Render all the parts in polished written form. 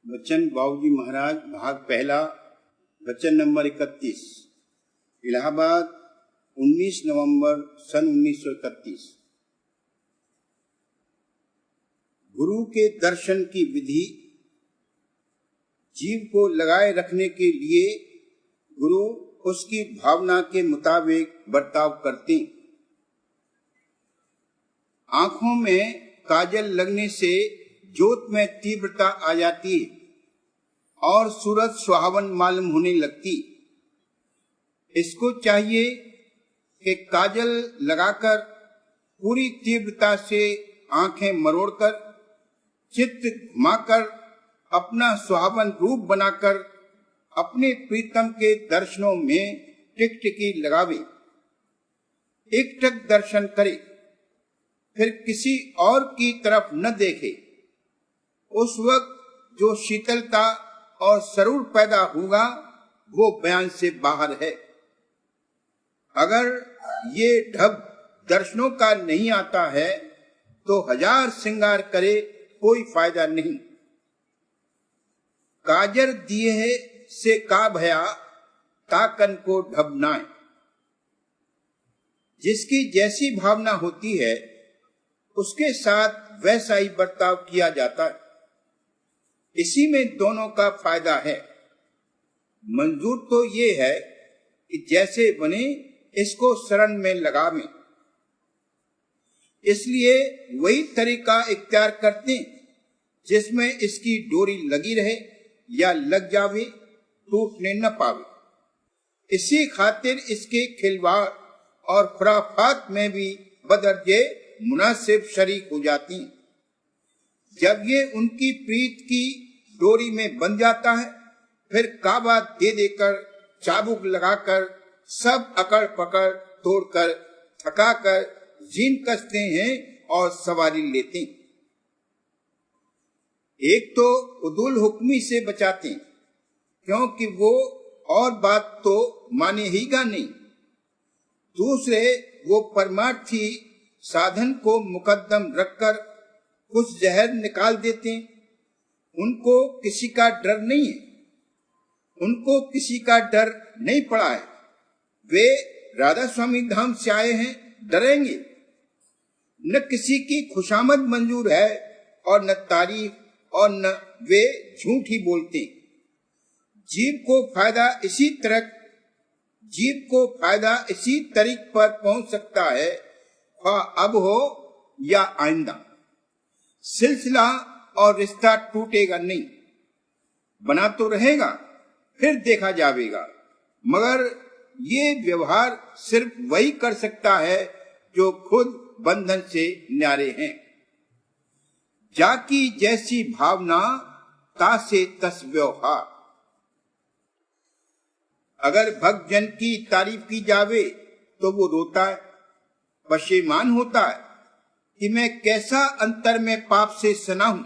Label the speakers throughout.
Speaker 1: वचन बाबूजी महाराज भाग पहला वचन नंबर 31 इलाहाबाद 19 नवंबर सन 1931। गुरु के दर्शन की विधि। जीव को लगाए रखने के लिए गुरु उसकी भावना के मुताबिक बर्ताव करते। आंखों में काजल लगने से ज्योत में तीव्रता आ जाती और सूरत सुहावन मालूम होने लगती। इसको चाहिए कि काजल लगाकर पूरी तीव्रता से आंखें मरोड़कर चित्त घुमाकर अपना सुहावन रूप बनाकर अपने प्रीतम के दर्शनों में टिकटिकी लगावे, एकटक दर्शन करे, फिर किसी और की तरफ न देखे। उस वक्त जो शीतलता और सरूर पैदा होगा वो बयान से बाहर है। अगर ये ढब दर्शनों का नहीं आता है तो हजार श्रृंगार करे कोई फायदा नहीं। काजर दिए से का भया ताकन को ढब नाय। जिसकी जैसी भावना होती है उसके साथ वैसा ही बर्ताव किया जाता है। इसी में दोनों का फायदा है। मंजूर तो ये है कि जैसे बने इसको शरण में लगावें। इसलिए वही तरीका इख्तियार करते जिसमें इसकी डोरी लगी रहे या लग जावे, टूटने न पावे। इसी खातिर इसके खिलवाड़ और खुराफात में भी बदरजे मुनासिब शरीक हो जाती। जब ये उनकी प्रीत की डोरी में बंध जाता है फिर काबा दे देकर चाबुक लगाकर सब अकड़ पकड़ तोड़कर थकाकर जीन कसते हैं और सवारी लेते। एक तो उदुल हुक्मी से बचाते क्योंकि वो और बात तो माने हीगा नहीं। दूसरे वो परमार्थी साधन को मुकद्दम रखकर कुछ जहर निकाल देते। उनको किसी का डर नहीं है, उनको किसी का डर नहीं पड़ा है। वे राधा स्वामी धाम से आए हैं, डरेंगे? न किसी की खुशामद मंजूर है और न तारीफ और न वे झूठ ही बोलते। जीव को फायदा इसी तरीक पर पहुंच सकता है, अब हो या आइंदा। सिलसिला और रिश्ता टूटेगा नहीं, बना तो रहेगा, फिर देखा जाएगा। मगर ये व्यवहार सिर्फ वही कर सकता है जो खुद बंधन से न्यारे हैं। जाकी जैसी भावना तासे तस व्यवहार। अगर भक्त जन की तारीफ की जावे तो वो रोता है, पशेमान होता है कि मैं कैसा अंतर में पाप से सना हूं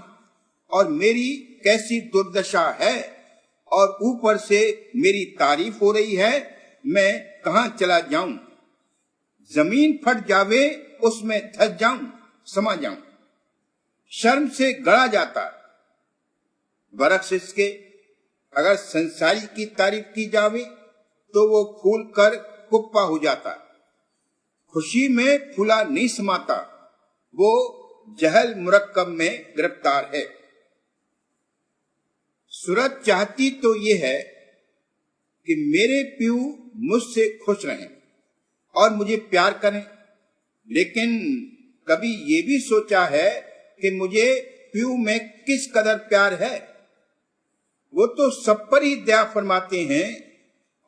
Speaker 1: और मेरी कैसी दुर्दशा है, और ऊपर से मेरी तारीफ हो रही है, मैं कहां चला जाऊं। जमीन फट जावे उसमें धस जाऊं, समा जाऊं। शर्म से गड़ा जाता। बरक्स इसके अगर संसारी की तारीफ की जावे तो वो फूल कर कुप्पा हो जाता। खुशी में फूला नहीं समाता, वो जहल मुरक्कब में गिरफ्तार है। सूरत चाहती तो ये है कि मेरे पीऊ मुझसे खुश रहें और मुझे प्यार करें, लेकिन कभी ये भी सोचा है कि मुझे पीऊ में किस कदर प्यार है? वो तो सब पर ही दया फरमाते हैं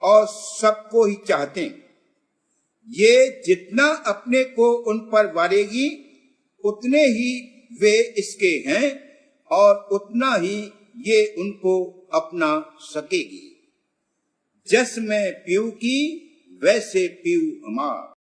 Speaker 1: और सबको ही चाहते हैं। ये जितना अपने को उन पर वारेगी उतने ही वे इसके हैं और उतना ही ये उनको अपना सकेगी। जस में पीऊ की वैसे पीऊ हमार।